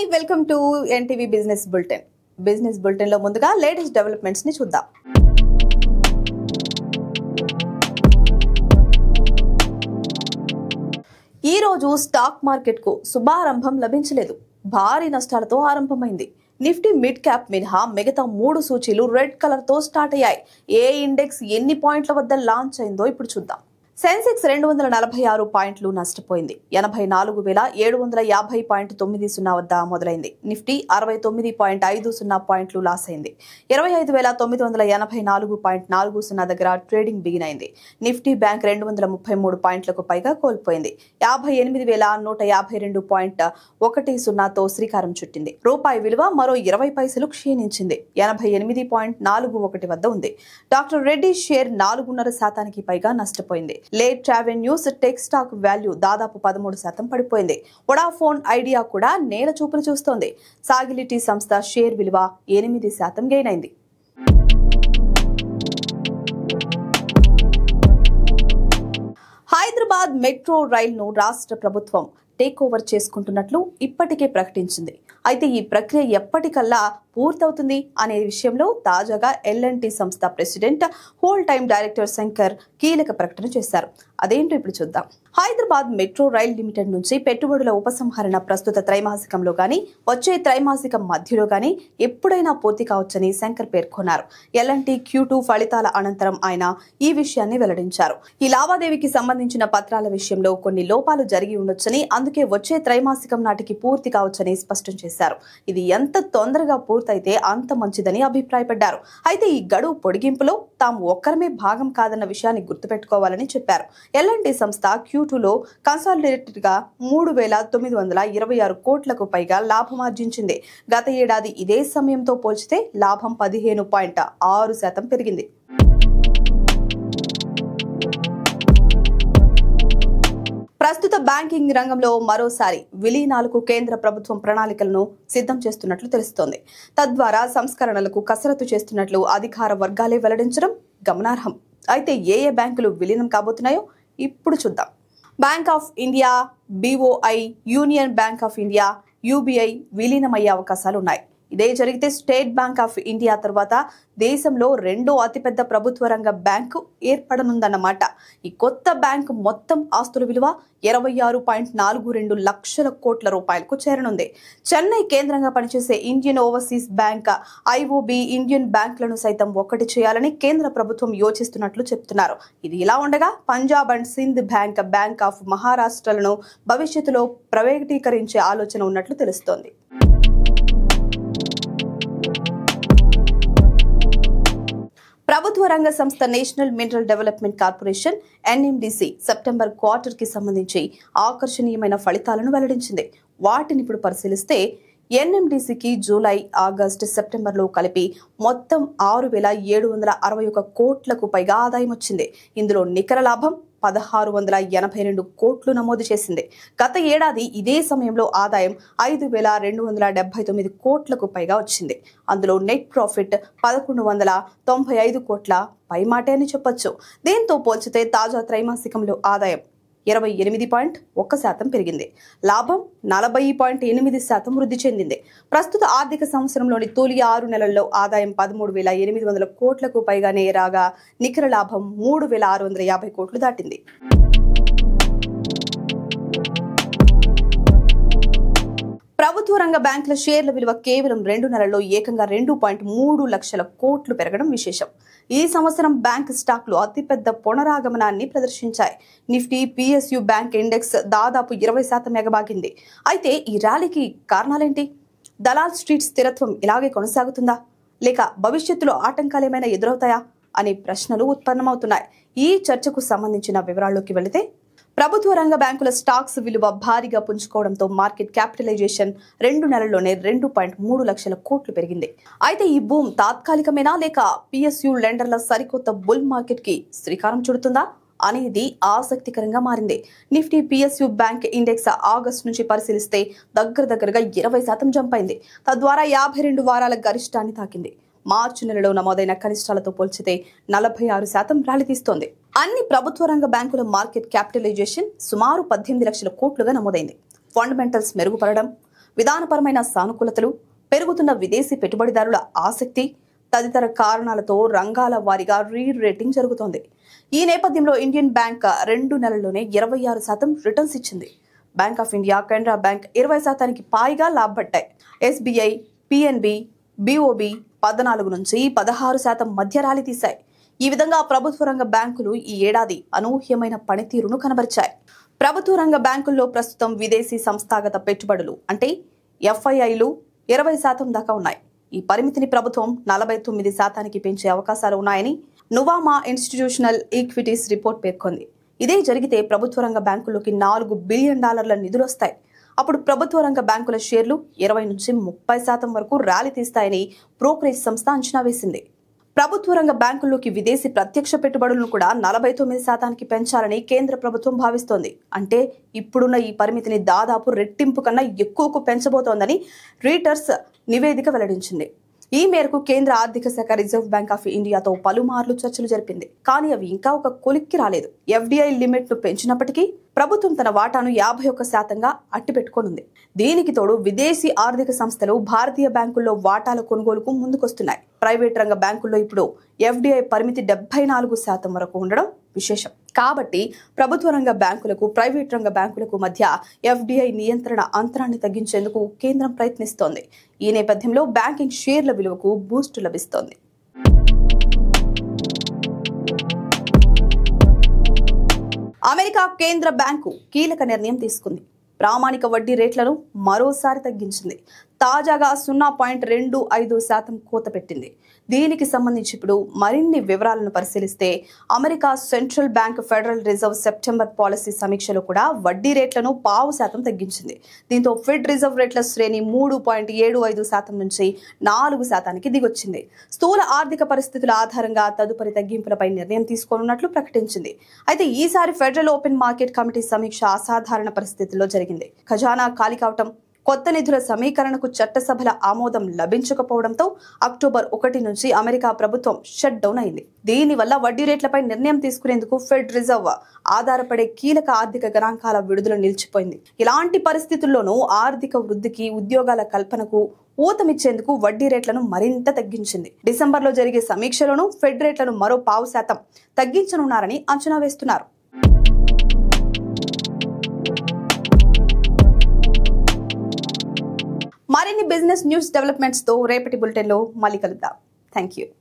Hi welcome to NTV business bulletin. Business bulletin లో ముందుగా latest developments ని చూద్దాం. ఈ రోజు స్టాక్ మార్కెట్ కు శుభారంభం లభించలేదు. భారీ నష్టాలతో ఆరంభమైంది. నిఫ్టీ మిడ్ క్యాప్ మినహా మిగతా 3 సూచీలు రెడ్ కలర్ తో స్టార్ట్ అయ్యాయి. ఏ ఇండెక్స్ ఎన్ని పాయింట్ల వద్ద లాంచ్ అయిందో ఇప్పుడు చూద్దాం. సెన్సెక్స్ 246 పాయింట్లు నష్టపోయింది. 84,750.90 వద్ద మొదలైంది. నిఫ్టీ 69.50 పాయింట్లు లాస్ అయింది. 25,984.40 దగ్గర ట్రేడింగ్ బిగిన్ అయింది. నిఫ్టీ బ్యాంక్ 233 పాయింట్లకు పైగా కోల్పోయింది. 58,152.10తో శ్రీకారం చుట్టింది. రూపాయి విలువ మరో 20 పైసలు క్షీణించింది. 88.41 వద్ద ఉంది. డాక్టర్ రెడ్డి షేర్ 4.5% పైగా నష్టపోయింది. Late travel news tech stock value దాదాపు 13% పడిపోయింది. వొడాఫోన్ ఐడియా కూడా నేల చూపులు చూస్తోంది. సాగిలిటీ సంస్థ షేర్ విలువ 8% గెయిన్ అయింది. హైదరాబాద్ మెట్రో రైలును రాష్ట్ర ప్రభుత్వం టేక్ ఓవర్ చేసుకుంటున్నట్లు ఇప్పటికే ప్రకటించింది. అయితే ఈ ప్రక్రియ ఎప్పటికల్లా పూర్తవుతుంది అనే విషయంలో తాజాగా ఎల్&టి సంస్థ president whole time director Shankar కీలక ప్రకటన చేశారు. అదేంటో ఇప్పుడు చూద్దాం. హైదరాబాద్ మెట్రో రైల్ లిమిటెడ్ నుంచి పెట్టుబడుల ఉపసంహరణ ప్రస్తుత త్రైమాసికంలో గానీ వచ్చే త్రైమాసికం మధ్యలో గానీ ఎప్పుడైనా పూర్తి కావచ్చని శంకర్ పేర్కొన్నారు. ఎల్&టి Q2 ఫలితాల అనంతరం ఆయన ఈ విషయాన్ని వెల్లడించారు. ఈ లావాదేవీకి సంబంధించిన పత్రాల విషయంలో కొన్ని లోపాలు జరిగి ఉండొచ్చని, అందుకే వచ్చే త్రైమాసికం నాటికి పూర్తి కావచ్చని స్పష్టం చేశారు. ఇది ఎంత తొందరగా పూర్తయితే అంత మంచిదని అభిప్రాయపడ్డారు. అయితే ఈ గడువు పొడిగింపులో తాము ఒక్కరమే భాగం కాదన్న విషయాన్ని గుర్తుపెట్టుకోవాలని చెప్పారు. ఎల్&టి సంస్థ Q2లో కన్సాలిడేటెడ్ గా 3,926 కోట్లకు పైగా లాభం ఆర్జించింది. గత ఏడాది ఇదే సమయంతో పోల్చితే లాభం 15.6% పెరిగింది. ప్రస్తుత బ్యాంకింగ్ రంగంలో మరోసారి విలీనాలకు కేంద్ర ప్రభుత్వం ప్రణాళికలను సిద్ధం చేస్తున్నట్లు తెలుస్తోంది. తద్వారా సంస్కరణలకు కసరత్తు చేస్తున్నట్లు అధికార వర్గాలే వెల్లడించడం గమనార్హం. అయితే ఏ బ్యాంకులు విలీనం కాబోతున్నాయో ఇప్పుడు చూద్దాం. Bank of India, BOI, union bank of India, UBI విలీనమయ్యే అవకాశాలు ఉన్నాయి. ఇదే జరిగితే స్టేట్ బ్యాంక్ ఆఫ్ ఇండియా తర్వాత దేశంలో రెండో అతిపెద్ద ప్రభుత్వ రంగ బ్యాంకు ఏర్పడనుందన్నమాట. ఈ కొత్త బ్యాంకు మొత్తం ఆస్తుల విలువ 26.42 లక్షల కోట్ల రూపాయలకు చేరనుంది. చెన్నై కేంద్రంగా పనిచేసే Indian overseas bank, IOB, Indian బ్యాంకులను సైతం ఒక్కటి చేయాలని కేంద్ర ప్రభుత్వం యోచిస్తున్నట్లు చెప్తున్నారు. ఇది ఇలా ఉండగా Punjab and Sindh bank, bank of మహారాష్ట్రలను భవిష్యత్తులో ప్రైవేటీకరించే ఆలోచన ఉన్నట్లు తెలుస్తోంది. ప్రభుత్వ రంగ సంస్థ national mineral development corporation NMDC September quarter కి సంబంధించి ఆకర్షణీయమైన ఫలితాలను వెల్లడించింది. వాటిని ఇప్పుడు పరిశీలిస్తే NMDCకి జూలై, ఆగస్టు, సెప్టెంబర్లో కలిపి మొత్తం 6,761 కోట్లకు పైగా ఆదాయం వచ్చింది. ఇందులో నికర లాభం 1,682 కోట్లు నమోదు చేసింది. గత ఏడాది ఇదే సమయంలో ఆదాయం 5,279 కోట్లకు పైగా వచ్చింది. అందులో నెట్ ప్రాఫిట్ 1,195 కోట్ల పైమాటే అని చెప్పొచ్చు. దీంతో పోల్చితే తాజా త్రైమాసికంలో ఆదాయం 28.1% పెరిగింది. లాభం 40.8% వృద్ధి చెందింది. ప్రస్తుత ఆర్థిక సంవత్సరంలోని తొలి 6 నెలల్లో ఆదాయం 13,800 కోట్లకు పైగానే రాగా నికర లాభం 3,650 కోట్లు దాటింది. ప్రభుత్వ రంగ బ్యాంకుల షేర్ల విలువ కేవలం 2 నెలల్లో ఏకంగా 2.3 లక్షల కోట్లు పెరగడం విశేషం. ఈ సంవత్సరం బ్యాంక్ స్టాక్లు అతిపెద్ద పునరాగమనాన్ని ప్రదర్శించాయి. నిఫ్టీ PSU బ్యాంక్ ఇండెక్స్ దాదాపు 20% ఎగబాకింది. అయితే ఈ ర్యాలీకి కారణాలేంటి? దలాల్ స్ట్రీట్ స్థిరత్వం ఇలాగే కొనసాగుతుందా, లేక భవిష్యత్తులో ఆటంకాలేమైనా ఎదురవుతాయా అనే ప్రశ్నలు ఉత్పన్నమవుతున్నాయి. ఈ చర్చకు సంబంధించిన వివరాల్లోకి వెళితే, ప్రభుత్వ రంగ బ్యాంకుల స్టాక్స్ విలువ భారీగా పుంజుకోవడంతో మార్కెట్ క్యాపిటలైజేషన్ 2 నెలల్లోనే 2.3 లక్షల కోట్లు పెరిగింది. అయితే ఈ బూమ్ తాత్కాలికమేనా, లేక PSU లెండర్ల సరికొత్త బుల్ మార్కెట్ కి శ్రీకారం చుడుతుందా అనేది ఆసక్తికరంగా మారింది. Nifty PSU bank index August నుంచి పరిశీలిస్తే దగ్గరగా 20% జంప్ అయింది. తద్వారా 52 వారాల గరిష్టాన్ని తాకింది. మార్చి నెలలో నమోదైన కనిష్టాలతో పోల్చితే 46% ర్యాలీ తీస్తోంది. అన్ని ప్రభుత్వ రంగ బ్యాంకుల మార్కెట్ క్యాపిటలైజేషన్ సుమారు 18 లక్షల కోట్లుగా నమోదైంది. ఫండమెంటల్స్ మెరుగుపడడం, విధానపరమైన సానుకూలతలు, పెరుగుతున్న విదేశీ పెట్టుబడిదారుల ఆసక్తి తదితర కారణాలతో రంగాల వారీగా రీ-రేటింగ్ జరుగుతోంది. ఈ నేపథ్యంలో ఇండియన్ బ్యాంక్ 2 నెలల్లోనే 26% రిటర్న్స్ ఇచ్చింది. Bank of India, Canara bank 20% పైగా లాభపడ్డాయి. ఎస్బీఐ, పిఎన్బి, బిఓబి 14 నుంచి 16% మధ్య ర్యాలీ తీశాయి. ఈ విధంగా ప్రభుత్వ రంగ బ్యాంకులు ఈ ఏడాది అనూహ్యమైన పనితీరును కనబరిచాయి. ప్రభుత్వ రంగ బ్యాంకుల్లో ప్రస్తుతం విదేశీ సంస్థాగత పెట్టుబడులు అంటే ఎఫ్ఐఐలు 20% దాకా ఉన్నాయి. ఈ పరిమితిని ప్రభుత్వం 49% పెంచే అవకాశాలు ఉన్నాయని నువామా ఇన్స్టిట్యూషనల్ ఈక్విటీస్ రిపోర్ట్ పేర్కొంది. ఇదే జరిగితే ప్రభుత్వ రంగ బ్యాంకుల్లోకి $4 బిలియన్ నిధులు వస్తాయి. అప్పుడు ప్రభుత్వ రంగ బ్యాంకుల షేర్లు 20 నుంచి 30% వరకు ర్యాలీ తీస్తాయని బ్రోకరేజ్ సంస్థ అంచనా వేసింది. ప్రభుత్వ రంగ బ్యాంకుల్లోకి విదేశీ ప్రత్యక్ష పెట్టుబడులను కూడా 49% పెంచాలని కేంద్ర ప్రభుత్వం భావిస్తోంది. అంటే ఇప్పుడున్న ఈ పరిమితిని దాదాపు రెట్టింపు కన్నా ఎక్కువకు పెంచబోతోందని రీటర్స్ నివేదిక వెల్లడించింది. ఈ మేరకు కేంద్ర ఆర్థిక శాఖ రిజర్వ్ బ్యాంక్ ఆఫ్ ఇండియాతో పలుమార్లు చర్చలు జరిపింది. కానీ అవి ఇంకా ఒక కొలిక్కి రాలేదు. ఎఫ్డిఐ లిమిట్ ను పెంచినప్పటికీ ప్రభుత్వం తన వాటాను 51%గా అట్టిపెట్టుకోనుంది. దీనికి తోడు విదేశీ ఆర్థిక సంస్థలు భారతీయ బ్యాంకుల్లో వాటాల కొనుగోలుకు ముందుకొస్తున్నాయి. ప్రైవేట్ రంగ బ్యాంకుల్లో ఇప్పుడు ఎఫ్డిఐ పరిమితి 74% వరకు ఉండడం విశేషం. కాబట్టి ప్రభుత్వ రంగ బ్యాంకులకు, ప్రైవేట్ రంగ బ్యాంకులకు మధ్య ఎఫ్డిఐ నియంత్రణ అంతరాన్ని తగ్గించేందుకు కేంద్రం ప్రయత్నిస్తోంది. ఈ నేపథ్యంలో బ్యాంకింగ్ షేర్ల విలువకు బూస్ట్ లభిస్తోంది. అమెరికా కేంద్ర బ్యాంకు కీలక నిర్ణయం తీసుకుంది. ప్రామాణిక వడ్డీ రేట్లను మరోసారి తగ్గించింది. తాజాగా 0.25% కోత పెట్టింది. దీనికి సంబంధించి ఇప్పుడు మరిన్ని వివరాలను పరిశీలిస్తే America central bank federal reserve September policy సమీక్షలో కూడా వడ్డీ రేట్లను 0.5% తగ్గించింది. దీంతో ఫెడ్ రిజర్వ్ రేట్ల శ్రేణి 3.75% నుంచి 4%కి దిగొచ్చింది. స్థూల ఆర్థిక పరిస్థితుల ఆధారంగా తదుపరి తగ్గింపులపై నిర్ణయం తీసుకోనున్నట్లు ప్రకటించింది. అయితే ఈసారి ఫెడరల్ ఓపెన్ మార్కెట్ కమిటీ సమీక్ష అసాధారణ పరిస్థితుల్లో జరిగింది. ఖజానా ఖాళీ కావటం, కొత్త నిధుల సమీకరణకు చట్టసభల ఆమోదం లభించకపోవడంతో అక్టోబర్ 1 నుంచి అమెరికా ప్రభుత్వం షట్ డౌన్ అయింది. దీనివల్ల వడ్డీ రేట్లపై నిర్ణయం తీసుకునేందుకు ఫెడ్ రిజర్వ్ ఆధారపడే కీలక ఆర్థిక గణాంకాల విడుదల నిలిచిపోయింది. ఇలాంటి పరిస్థితుల్లోనూ ఆర్థిక వృద్ధికి, ఉద్యోగాల కల్పనకు ఊతమిచ్చేందుకు వడ్డీ రేట్లను మరింత తగ్గించింది. డిసెంబర్లో జరిగే సమీక్షలోనూ ఫెడ్ రేట్లను మరో 0.5% తగ్గించనున్నారని అంచనా వేస్తున్నారు. మరిన్ని బిజినెస్ న్యూస్ డెవలప్మెంట్స్ తో రేపటి బులెటిన్ లో మళ్ళీ కలుద్దాం. Thank you.